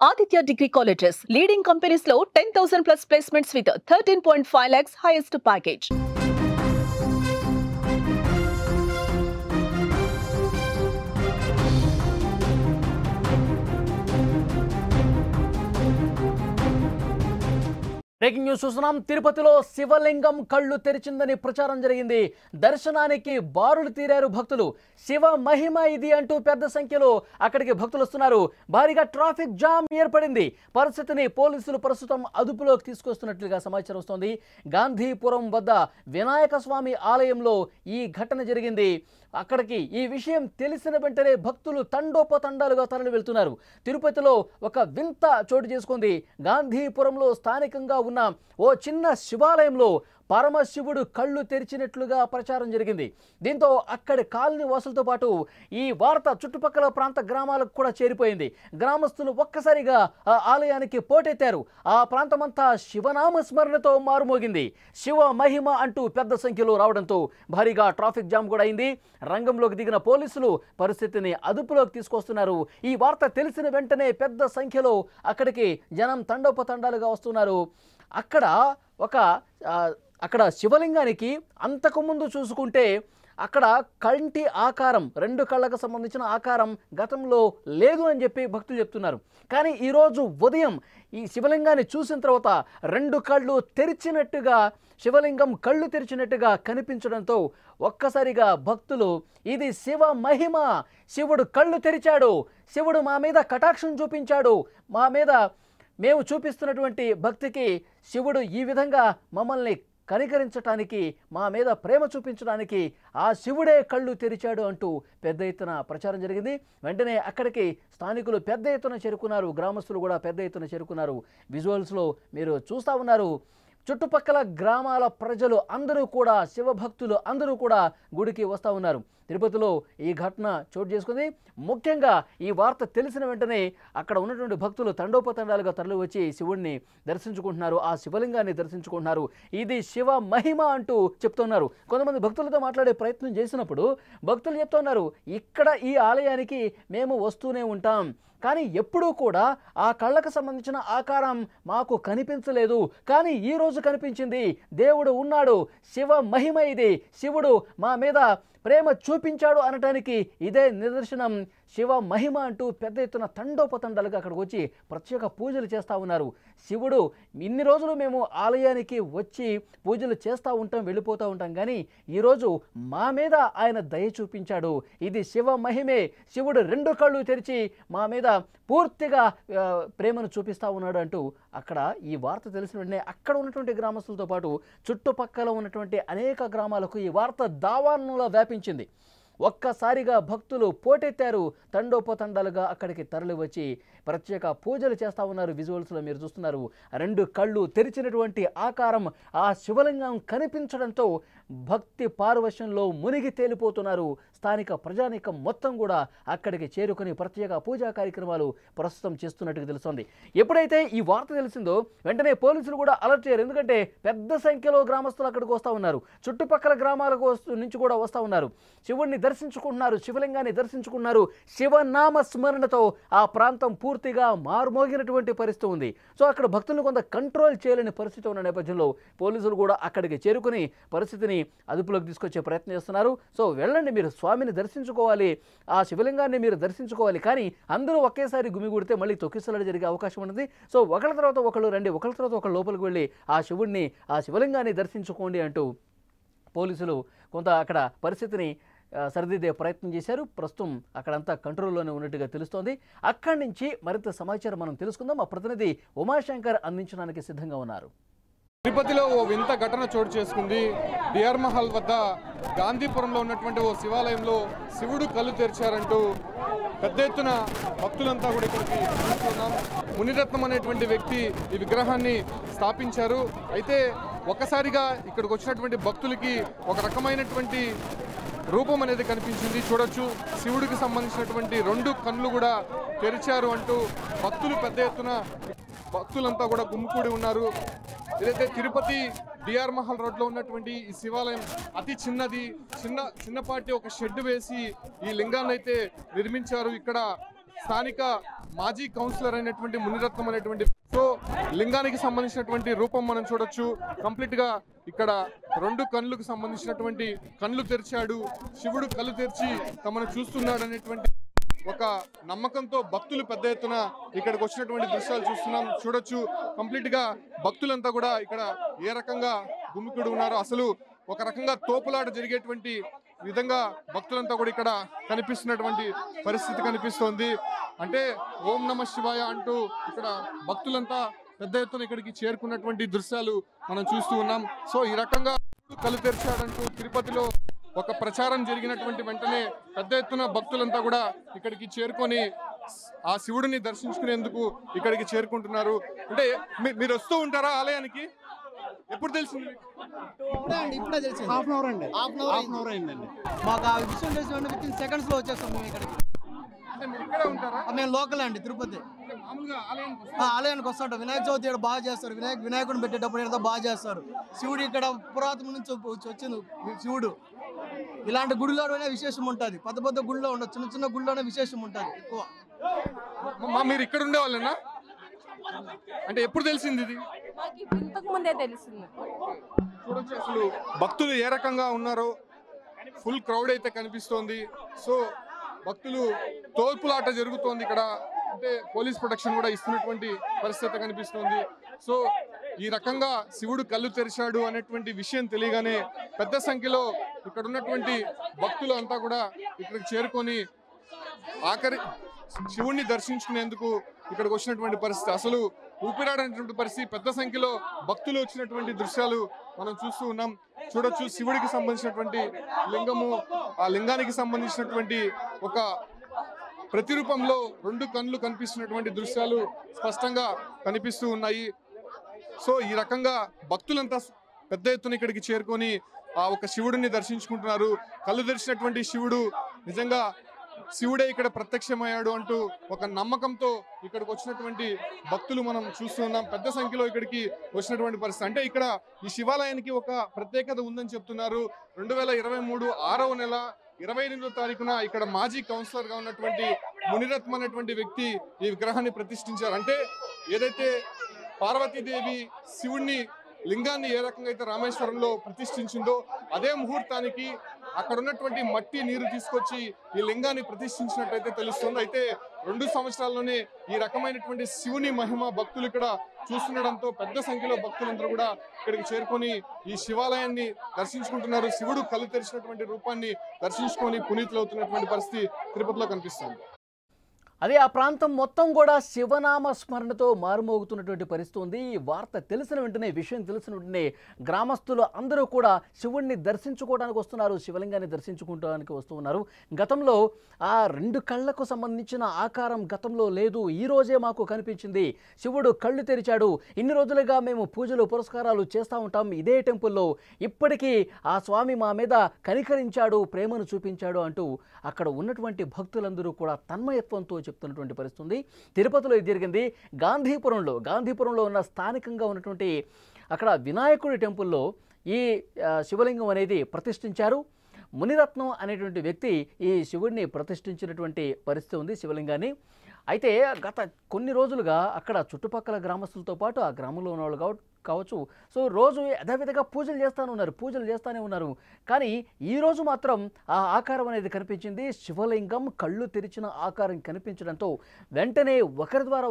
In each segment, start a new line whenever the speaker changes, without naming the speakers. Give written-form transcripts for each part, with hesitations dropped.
Aditya Degree Colleges, leading companies low 10,000 plus placements with 13.5 lakhs highest package.
Breaking news చూస్తున్నాం. తిరుపతిలో శివలింగం కళ్ళు తెరిచిందని ప్రచారం జరిగింది. దర్శనానికి బారులు తీరారు భక్తులు. శివ మహిమ ఇది అంటూ పెద్ద సంఖ్యలో అక్కడికి భక్తులు వస్తున్నారు. భారీగా ట్రాఫిక్ జామ్ ఏర్పడింది. పరిస్థితిని పోలీసులు ప్రస్తుతం అదుపులోకి తీసుకొస్తున్నట్లుగా సమాచారం వస్తోంది. గాంధీపురం వద్ద వినాయక స్వామి ఆలయంలో ఈ ఘటన జరిగింది. అక్కడికి ఈ విషయం తెలిసిన వెంటనే భక్తులు తండోపతండాలుగా తరలి వెళ్తున్నారు. తిరుపతిలో ఒక వింత చోటు చేసుకుంది. గాంధీపురంలో స్థానికంగా ఉన్న ఓ చిన్న శివాలయంలో పరమశివుడు కళ్ళు తెరిచినట్లుగా ప్రచారం జరిగింది. దీంతో అక్కడి కాలనీ వాసులతో పాటు ఈ వార్త చుట్టుపక్కల ప్రాంత గ్రామాలకు కూడా చేరిపోయింది. గ్రామస్తులు ఒక్కసారిగా ఆ ఆలయానికి పోటెత్తారు. ఆ ప్రాంతమంతా శివనామ స్మరణతో మారుమోగింది. శివ మహిమ అంటూ పెద్ద సంఖ్యలో రావడంతో భారీగా ట్రాఫిక్ జామ్ కూడా అయింది. రంగంలోకి దిగిన పోలీసులు పరిస్థితిని అదుపులోకి తీసుకొస్తున్నారు. ఈ వార్త తెలిసిన వెంటనే పెద్ద సంఖ్యలో అక్కడికి జనం తండోపతండాలుగా వస్తున్నారు. అక్కడ శివలింగానికి అంతకుముందు చూసుకుంటే అక్కడ కంటి ఆకారం, రెండు కళ్ళకు సంబంధించిన ఆకారం గతంలో లేదు అని చెప్పి భక్తులు చెప్తున్నారు. కానీ ఈరోజు ఉదయం ఈ శివలింగాన్ని చూసిన తర్వాత రెండు కళ్ళు తెరిచినట్టుగా, శివలింగం కళ్ళు తెరిచినట్టుగా కనిపించడంతో ఒక్కసారిగా భక్తులు ఇది శివ మహిమ, శివుడు కళ్ళు తెరిచాడు, శివుడు మా మీద కటాక్షం చూపించాడు, మా మీద మేము చూపిస్తున్నటువంటి భక్తికి శివుడు ఈ విధంగా మమ్మల్ని కనికరించడానికి, మా మీద ప్రేమ చూపించడానికి ఆ శివుడే కళ్ళు తెరిచాడు అంటూ పెద్ద ఎత్తున ప్రచారం జరిగింది. వెంటనే అక్కడికి స్థానికులు పెద్ద ఎత్తున చేరుకున్నారు. గ్రామస్తులు కూడా పెద్ద ఎత్తున చేరుకున్నారు. విజువల్స్లో మీరు చూస్తూ ఉన్నారు. చుట్టుపక్కల గ్రామాల ప్రజలు అందరూ కూడా, శివభక్తులు అందరూ కూడా గుడికి వస్తూ ఉన్నారు. తిరుపతిలో ఈ ఘటన చోటు చేసుకుంది. ముఖ్యంగా ఈ వార్త తెలిసిన వెంటనే అక్కడ ఉన్నటువంటి భక్తులు తండోపతండాలుగా తరలి వచ్చి శివుడిని దర్శించుకుంటున్నారు, ఆ శివలింగాన్ని దర్శించుకుంటున్నారు. ఇది శివ మహిమ అంటూ చెప్తున్నారు. కొంతమంది భక్తులతో మాట్లాడే ప్రయత్నం చేసినప్పుడు భక్తులు చెప్తున్నారు, ఇక్కడ ఈ ఆలయానికి మేము వస్తూనే ఉంటాం, కానీ ఎప్పుడూ కూడా ఆ కళ్ళకు సంబంధించిన ఆకారం మాకు కనిపించలేదు, కానీ ఈరోజు కనిపించింది. దేవుడు ఉన్నాడు, శివ మహిమ ఇది, శివుడు మా మీద ప్రేమ చూపించాడు అనటానికి ఇదే నిదర్శనం, శివ మహిమ అంటూ పెద్ద ఎత్తున తండోపతండాలుగా అక్కడికి వచ్చి ప్రత్యేక పూజలు చేస్తూ ఉన్నారు. శివుడు ఇన్ని రోజులు మేము ఆలయానికి వచ్చి పూజలు చేస్తూ ఉంటాం, వెళ్ళిపోతూ ఉంటాం, కానీ ఈరోజు మా మీద ఆయన దయ చూపించాడు, ఇది శివ మహిమే, శివుడు రెండు కళ్ళు తెరిచి మా మీద పూర్తిగా ప్రేమను చూపిస్తూ ఉన్నాడు అంటూ అక్కడ ఈ వార్త తెలిసిన వెంటనే అక్కడ ఉన్నటువంటి గ్రామస్తులతో పాటు చుట్టుపక్కల ఉన్నటువంటి అనేక గ్రామాలకు ఈ వార్త దావానంలో వ్యాపించింది. ఒక్కసారిగా భక్తులు పోటెత్తారు. తండోపతండాలుగా అక్కడికి తరలి వచ్చి ప్రత్యేక పూజలు చేస్తూ ఉన్నారు. విజువల్స్లో మీరు చూస్తున్నారు. రెండు కళ్ళు తెరిచినటువంటి ఆకారం ఆ శివలింగం కనిపించడంతో భక్తి పారవశ్యంలో మునిగి తేలిపోతున్నారు. స్థానిక ప్రజానీకం మొత్తం కూడా అక్కడికి చేరుకుని ప్రత్యేక పూజా కార్యక్రమాలు ప్రస్తుతం చేస్తున్నట్టుగా తెలుస్తోంది. ఎప్పుడైతే ఈ వార్త తెలిసిందో వెంటనే పోలీసులు కూడా అలర్ట్ అయ్యారు. ఎందుకంటే పెద్ద సంఖ్యలో గ్రామస్తులు అక్కడికి వస్తూ ఉన్నారు. చుట్టుపక్కల గ్రామాలకు నుంచి కూడా వస్తూ ఉన్నారు. శివుడిని దర్శించుకుంటున్నారు, శివలింగాన్ని దర్శించుకున్నారు. శివనామ స్మరణతో ఆ ప్రాంతం పూర్తిగా మారుమోగినటువంటి పరిస్థితి ఉంది. సో అక్కడ భక్తులను కొంత కంట్రోల్ చేయలేని పరిస్థితి ఉన్న నేపథ్యంలో పోలీసులు కూడా అక్కడికి చేరుకుని పరిస్థితిని అదుపులోకి తీసుకొచ్చే ప్రయత్నం చేస్తున్నారు. సో వెళ్ళండి, మీరు స్వామిని దర్శించుకోవాలి, ఆ శివలింగాన్ని మీరు దర్శించుకోవాలి, కానీ అందరూ ఒకేసారి గుమిగూడితే మళ్ళీ తొక్కిసలాట జరిగే అవకాశం ఉంటుంది. సో ఒకళ్ళ తర్వాత ఒకళ్ళు రండి, ఒకళ్ళ తర్వాత ఒకళ్ళు లోపలికి వెళ్ళి ఆ శివుడిని, ఆ శివలింగాన్ని దర్శించుకోండి అంటూ పోలీసులు కొంత అక్కడ పరిస్థితిని సరిదిద్దే ప్రయత్నం చేశారు. ప్రస్తుతం అక్కడంతా కంట్రోల్లోనే ఉన్నట్టుగా తెలుస్తోంది. అక్కడి నుంచి మరింత సమాచారం మనం తెలుసుకుందాం. మా ప్రతినిధి ఉమాశంకర్ అందించడానికి సిద్ధంగా ఉన్నారు.
తిరుపతిలో ఓ వింత ఘటన చోటు చేసుకుంది. బిఆర్ మహల్ వద్ద గాంధీపురంలో ఉన్నటువంటి ఓ శివాలయంలో శివుడు కళ్ళు తెరిచారంటూ పెద్ద ఎత్తున భక్తులంతా కూడా ఇక్కడికి చూస్తున్నాం. మునిరత్నం అనేటువంటి వ్యక్తి ఈ విగ్రహాన్ని స్థాపించారు. అయితే ఒక్కసారిగా ఇక్కడికి వచ్చినటువంటి భక్తులకి ఒక రకమైనటువంటి రూపం అనేది కనిపించింది. చూడొచ్చు, శివుడికి సంబంధించినటువంటి రెండు కళ్ళు కూడా తెరిచారు అంటూ భక్తులు పెద్ద ఎత్తున భక్తులంతా కూడా గుమ్మికూడి ఉన్నారు. ఏదైతే తిరుపతి బిఆర్ మహల్ రోడ్లో ఉన్నటువంటి ఈ శివాలయం అతి చిన్నపాటి ఒక షెడ్ వేసి ఈ లింగాన్ని అయితే నిర్మించారు. ఇక్కడ స్థానిక మాజీ కౌన్సిలర్ అయినటువంటి మునిరత్నం అనేటువంటి సో లింగానికి సంబంధించినటువంటి రూపం మనం చూడొచ్చు. కంప్లీట్ గా ఇక్కడ రెండు కళ్ళకు సంబంధించినటువంటి కళ్ళు తెరిచాడు, శివుడు కళ్ళు తెరిచి తమను చూస్తున్నాడు అనేటువంటి ఒక నమ్మకంతో భక్తులు పెద్ద ఎత్తున ఇక్కడికి వచ్చినటువంటి దృశ్యాలు చూడొచ్చు. కంప్లీట్ గా భక్తులంతా కూడా ఇక్కడ ఏ రకంగా గుమికూడి ఉన్నారు, అసలు ఒక రకంగా తోపులాట జరిగేటువంటి విధంగా భక్తులంతా కూడా ఇక్కడ కనిపిస్తున్నటువంటి పరిస్థితి కనిపిస్తోంది. అంటే ఓం నమ శివాయ అంటూ ఇక్కడ భక్తులంతా పెద్ద ఎత్తున ఇక్కడికి చేరుకున్నటువంటి దృశ్యాలు మనం చూస్తూ ఉన్నాం. సో ఈ రకంగా కళ్ళు తెరిచాడంటూ తిరుపతిలో ఒక ప్రచారం జరిగినటువంటి వెంటనే పెద్ద ఎత్తున భక్తులంతా కూడా ఇక్కడికి చేరుకొని ఆ శివుడిని దర్శించుకునేందుకు ఇక్కడికి చేరుకుంటున్నారు. అంటే మీరు వస్తూ ఉంటారా ఆలయానికి? ఎప్పుడు తెలిసింది?
ఇప్పుడే తెలిసింది. హాఫ్ అన్ అవర్ అయిందండి. మాకు ఆ విషయం తెలిసిన విత్ ఇన్ సెకండ్స్ లో వచ్చేస్తాం మేము ఇక్కడికి. మేము లోకల్ అండి, తిరుపతి. ఆలయానికి వస్తుంటాం. వినాయక చవితి ఇక్కడ బాగా చేస్తారు. వినాయకుడిని పెట్టేటప్పుడు ఇక్కడ బాగా చేస్తారు. శివుడు ఇక్కడ పురాతన నుంచి వచ్చింది శివుడు. ఇలాంటి గుడిలోనే విశేషం ఉంటుంది. పెద్ద పెద్ద గుడిలో ఉండదు, చిన్న చిన్న గుడిలోనే విశేషం ఉంటుంది ఎక్కువ.
మీరు ఇక్కడ ఉండేవాళ్ళేనా? అంటే ఎప్పుడు తెలిసింది ఇది?
ఇంతకు ముందే తెలిసింది.
చూడొచ్చు అసలు భక్తులు ఏ రకంగా ఉన్నారో. ఫుల్ క్రౌడ్ అయితే కనిపిస్తోంది. సో భక్తులు తోపులాట జరుగుతోంది ఇక్కడ. అంటే పోలీస్ ప్రొటెక్షన్ కూడా ఇస్తున్నటువంటి పరిస్థితి కనిపిస్తోంది. సో ఈ రకంగా శివుడు కళ్ళు తెరిచాడు అనేటువంటి విషయం తెలియగానే పెద్ద సంఖ్యలో ఇక్కడ ఉన్నటువంటి భక్తులు అంతా కూడా ఇక్కడికి చేరుకొని ఆఖరి శివుణ్ణి దర్శించుకునేందుకు ఇక్కడికి వచ్చినటువంటి పరిస్థితి, అసలు ఊపిరాడనటువంటి పరిస్థితి. పెద్ద సంఖ్యలో భక్తులు వచ్చినటువంటి దృశ్యాలు మనం చూస్తూ ఉన్నాం. చూడొచ్చు శివుడికి సంబంధించినటువంటి లింగము, ఆ లింగానికి సంబంధించినటువంటి ఒక ప్రతిరూపంలో రెండు కళ్ళు కనిపిస్తున్నటువంటి దృశ్యాలు స్పష్టంగా కనిపిస్తూ ఉన్నాయి. సో ఈ రకంగా భక్తులంతా పెద్ద ఎత్తున ఇక్కడికి చేరుకొని ఆ ఒక శివుడిని దర్శించుకుంటున్నారు. కళ్ళు తెరిచినటువంటి శివుడు నిజంగా శివుడే ఇక్కడ ప్రత్యక్షమయ్యాడు అంటూ ఒక నమ్మకంతో ఇక్కడికి వచ్చినటువంటి భక్తులు మనం చూస్తూ ఉన్నాం. పెద్ద సంఖ్యలో ఇక్కడికి వచ్చినటువంటి పరిస్థితి. అంటే ఇక్కడ ఈ శివాలయానికి ఒక ప్రత్యేకత ఉందని చెప్తున్నారు. 2023 6వ నెల 28వ తారీఖున ఇక్కడ మాజీ కౌన్సిలర్ గా ఉన్నటువంటి మునిరత్నం అనేటువంటి వ్యక్తి ఈ విగ్రహాన్ని ప్రతిష్ఠించారు. అంటే ఏదైతే పార్వతీదేవి శివుణ్ణి లింగాన్ని ఏ రకంగా అయితే రామేశ్వరంలో ప్రతిష్ఠించిందో అదే ముహూర్తానికి అక్కడ ఉన్నటువంటి మట్టి నీరు తీసుకొచ్చి ఈ లింగాన్ని ప్రతిష్ఠించినట్టయితే తెలుస్తుంది. అయితే 2 సంవత్సరాల్లోనే ఈ రకమైనటువంటి శివుని మహిమ భక్తులు ఇక్కడ చూస్తుండడంతో పెద్ద సంఖ్యలో భక్తులందరూ కూడా ఇక్కడికి చేరుకొని ఈ శివాలయాన్ని దర్శించుకుంటున్నారు. శివుడు కళ్ళు తెరిచినటువంటి రూపాన్ని దర్శించుకొని పునీతులవుతున్నటువంటి పరిస్థితి తిరుపతిలో కనిపిస్తుంది.
అదే ఆ ప్రాంతం మొత్తం కూడా శివనామ స్మరణతో మారుమోగుతున్నటువంటి పరిస్థితి ఉంది. ఈ వార్త తెలిసిన వెంటనే, విషయం తెలిసిన వెంటనే గ్రామస్తులు అందరూ కూడా శివుణ్ణి దర్శించుకోవడానికి వస్తున్నారు, శివలింగాన్ని దర్శించుకోవడానికి వస్తూ ఉన్నారు. గతంలో ఆ 2 కళ్ళకు సంబంధించిన ఆకారం గతంలో లేదు, ఈ రోజే మాకు కనిపించింది, శివుడు కళ్ళు తెరిచాడు, ఇన్ని రోజులుగా మేము పూజలు పురస్కారాలు చేస్తూ ఉంటాం ఇదే టెంపుల్లో, ఇప్పటికీ ఆ స్వామి మా మీద కనికరించాడు, ప్రేమను చూపించాడు అంటూ అక్కడ ఉన్నటువంటి భక్తులందరూ కూడా తన్మయత్వంతో చెప్తున్నటువంటి పరిస్థితి ఉంది. తిరుపతిలో ఇది జరిగింది. గాంధీపురంలో ఉన్న స్థానికంగా ఉన్నటువంటి అక్కడ వినాయకుడి టెంపుల్లో ఈ శివలింగం అనేది ప్రతిష్ఠించారు. మునిరత్నం అనేటువంటి వ్యక్తి ఈ శివుడిని ప్రతిష్ఠించినటువంటి పరిస్థితి ఉంది, శివలింగాన్ని. అయితే గత కొన్ని రోజులుగా అక్కడ చుట్టుపక్కల గ్రామస్తులతో పాటు ఆ గ్రామంలో ఉన్న వాళ్ళు కావచ్చు, సో రోజు యథావిధిగా పూజలు చేస్తూనే ఉన్నారు. కానీ ఈరోజు మాత్రం ఆ ఆకారం అనేది కనిపించింది. శివలింగం కళ్ళు తెరిచిన ఆకారం కనిపించడంతో వెంటనే ఒకరి ద్వారా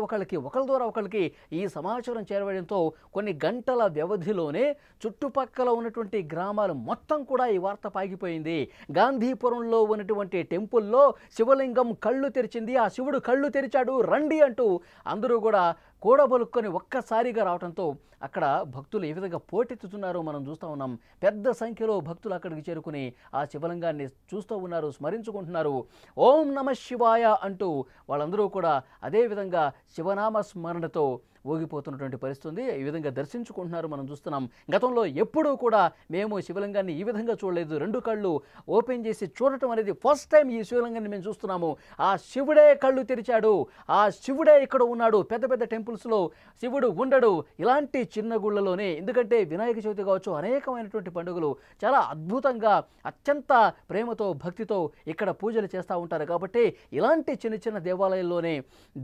ఒకరికి ఈ సమాచారం చేరవేయడంతో కొన్ని గంటల వ్యవధిలోనే చుట్టుపక్కల ఉన్నటువంటి గ్రామాలు మొత్తం కూడా ఈ వార్త పాగిపోయింది. గాంధీపురంలో ఉన్నటువంటి టెంపుల్లో శివలింగం కళ్ళు తెరిచింది, ఆ శివుడు కళ్ళు తెరిచాడు రండి అంటూ అందరూ కూడా కూడబలుక్కొని ఒక్కసారిగా రావడంతో అక్కడ భక్తులు ఏ విధంగా పోటెత్తుతున్నారో మనం చూస్తూ ఉన్నాం. పెద్ద సంఖ్యలో భక్తులు అక్కడికి చేరుకుని ఆ శివలింగాన్ని చూస్తూ ఉన్నారు, స్మరించుకుంటున్నారు. ఓం నమ శివాయ అంటూ వాళ్ళందరూ కూడా అదేవిధంగా శివనామ స్మరణతో ఊగిపోతున్నటువంటి పరిస్థితి. ఈ విధంగా దర్శించుకుంటున్నారు మనం చూస్తున్నాం. గతంలో ఎప్పుడూ కూడా మేము శివలింగాన్ని ఈ విధంగా చూడలేదు. రెండు కళ్ళు ఓపెన్ చేసి చూడటం అనేది ఫస్ట్ టైం ఈ శివలింగాన్ని మేము చూస్తున్నాము. ఆ శివుడే కళ్ళు తెరిచాడు, ఆ శివుడే ఇక్కడ ఉన్నాడు. పెద్ద పెద్ద టెంపుల్స్లో శివుడు ఉండడు, ఇలాంటి చిన్న గుళ్ళలోనే. ఎందుకంటే వినాయక చవితి కావచ్చు, అనేకమైనటువంటి పండుగలు చాలా అద్భుతంగా అత్యంత ప్రేమతో భక్తితో ఇక్కడ పూజలు చేస్తూ ఉంటారు. కాబట్టి ఇలాంటి చిన్న చిన్న దేవాలయాల్లోనే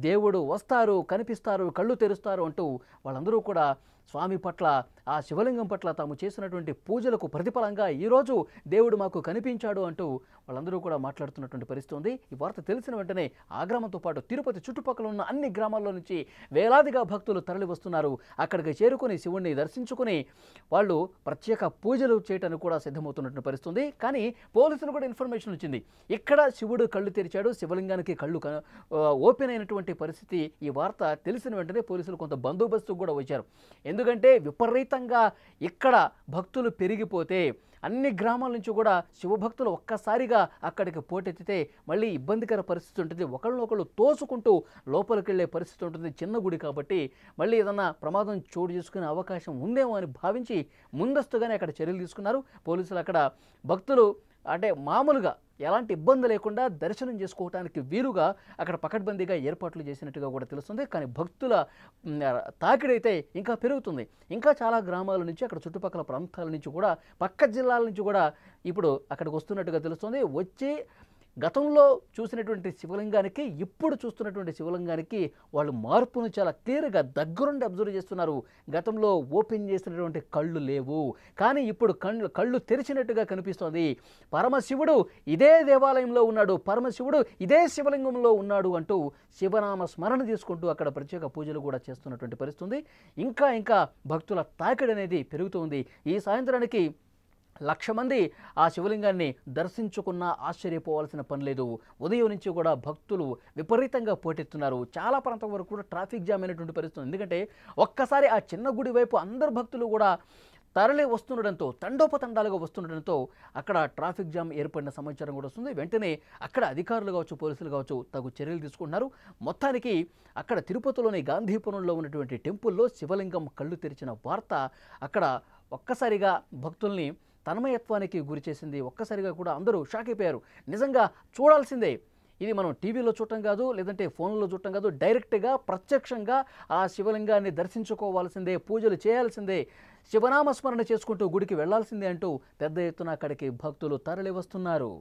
దేవుడు వస్తారు, కనిపిస్తారు, కళ్ళు తెరుస్తారు అంటూ వాళ్ళందరూ కూడా స్వామి పట్ల, ఆ శివలింగం పట్ల తాము చేసినటువంటి పూజలకు ప్రతిఫలంగా ఈరోజు దేవుడు మాకు కనిపించాడు అంటూ వాళ్ళందరూ కూడా మాట్లాడుతున్నటువంటి పరిస్థితి ఉంది. ఈ వార్త తెలిసిన వెంటనే ఆ గ్రామంతో పాటు తిరుపతి చుట్టుపక్కల ఉన్న అన్ని గ్రామాల్లో నుంచి వేలాదిగా భక్తులు తరలి వస్తున్నారు. అక్కడికి చేరుకుని శివుణ్ణి దర్శించుకుని వాళ్ళు ప్రత్యేక పూజలు చేయడానికి కూడా సిద్ధమవుతున్నటువంటి పరిస్థితి ఉంది. కానీ పోలీసులు కూడా ఇన్ఫర్మేషన్ వచ్చింది, ఇక్కడ శివుడు కళ్ళు తెరిచాడు, శివలింగానికి కళ్ళు ఓపెన్ అయినటువంటి పరిస్థితి. ఈ వార్త తెలిసిన వెంటనే పోలీసులు కొంత బందోబస్తు కూడా వచ్చారు. ఎందుకంటే విపరీతంగా ఇక్కడ భక్తులు పెరిగిపోతే అన్ని గ్రామాల నుంచి కూడా శివభక్తులు ఒక్కసారిగా అక్కడికి పోటెత్తితే మళ్ళీ ఇబ్బందికర పరిస్థితి ఉంటుంది. ఒకళ్ళనొకళ్ళు తోసుకుంటూ లోపలికి వెళ్ళే పరిస్థితి ఉంటుంది. చిన్న గుడి కాబట్టి మళ్ళీ ఏదన్నా ప్రమాదం చోటు చేసుకునే అవకాశం ఉందేమో అని భావించి ముందస్తుగానే అక్కడ చర్యలు తీసుకున్నారు పోలీసులు. అక్కడ భక్తులు అంటే మామూలుగా ఎలాంటి ఇబ్బంది లేకుండా దర్శనం చేసుకోవడానికి వీలుగా అక్కడ పకడ్బందీగా ఏర్పాట్లు చేసినట్టుగా కూడా తెలుస్తుంది. కానీ భక్తుల తాకిడైతే ఇంకా పెరుగుతుంది. ఇంకా చాలా గ్రామాల నుంచి, అక్కడ చుట్టుపక్కల ప్రాంతాల నుంచి కూడా, పక్క జిల్లాల నుంచి కూడా ఇప్పుడు అక్కడికి వస్తున్నట్టుగా తెలుస్తుంది. వచ్చి గతంలో చూసినటువంటి శివలింగానికి ఇప్పుడు చూస్తున్నటువంటి శివలింగానికి వాళ్ళు మార్పును చాలా క్లియర్గా దగ్గరుండి అబ్జర్వ్ చేస్తున్నారు. గతంలో ఓపెన్ చేసినటువంటి కళ్ళు లేవు, కానీ ఇప్పుడు కళ్ళు తెరిచినట్టుగా కనిపిస్తోంది. పరమశివుడు ఇదే దేవాలయంలో ఉన్నాడు, పరమశివుడు ఇదే శివలింగంలో ఉన్నాడు అంటూ శివనామ స్మరణ చేసుకుంటూ అక్కడ ప్రత్యేక పూజలు కూడా చేస్తున్నటువంటి పరిస్థితి. ఇంకా భక్తుల తాకిడి అనేది పెరుగుతుంది. ఈ సాయంత్రానికి 1,00,000 మంది ఆ శివలింగాన్ని దర్శించుకున్నా ఆశ్చర్యపోవాల్సిన పని లేదు. ఉదయం నుంచి కూడా భక్తులు విపరీతంగా పోటెత్తున్నారు. చాలా ప్రాంతం వరకు కూడా ట్రాఫిక్ జామ్ అయినటువంటి పరిస్థితి. ఎందుకంటే ఒక్కసారి ఆ చిన్న గుడి వైపు అందరు భక్తులు కూడా తరలి వస్తుండడంతో, తండోపతండాలుగా వస్తుండడంతో అక్కడ ట్రాఫిక్ జామ్ ఏర్పడిన సమాచారం కూడా వస్తుంది. వెంటనే అక్కడ అధికారులు కావచ్చు, పోలీసులు కావచ్చు తగు చర్యలు తీసుకుంటున్నారు. మొత్తానికి అక్కడ తిరుపతిలోని గాంధీపురంలో ఉన్నటువంటి టెంపుల్లో శివలింగం కళ్ళు తెరిచిన వార్త అక్కడ ఒక్కసారిగా భక్తుల్ని తన్మయత్వానికి గురి చేసింది. ఒక్కసారిగా కూడా అందరూ షాక్ అయిపోయారు. నిజంగా చూడాల్సిందే, ఇది మనం టీవీలో చూడటం కాదు, లేదంటే ఫోన్లో చూడటం కాదు, డైరెక్ట్గా ప్రత్యక్షంగా ఆ శివలింగాన్ని దర్శించుకోవాల్సిందే, పూజలు చేయాల్సిందే, శివనామస్మరణ చేసుకుంటూ గుడికి వెళ్లాల్సిందే అంటూ పెద్ద ఎత్తున అక్కడికి భక్తులు తరలి వస్తున్నారు.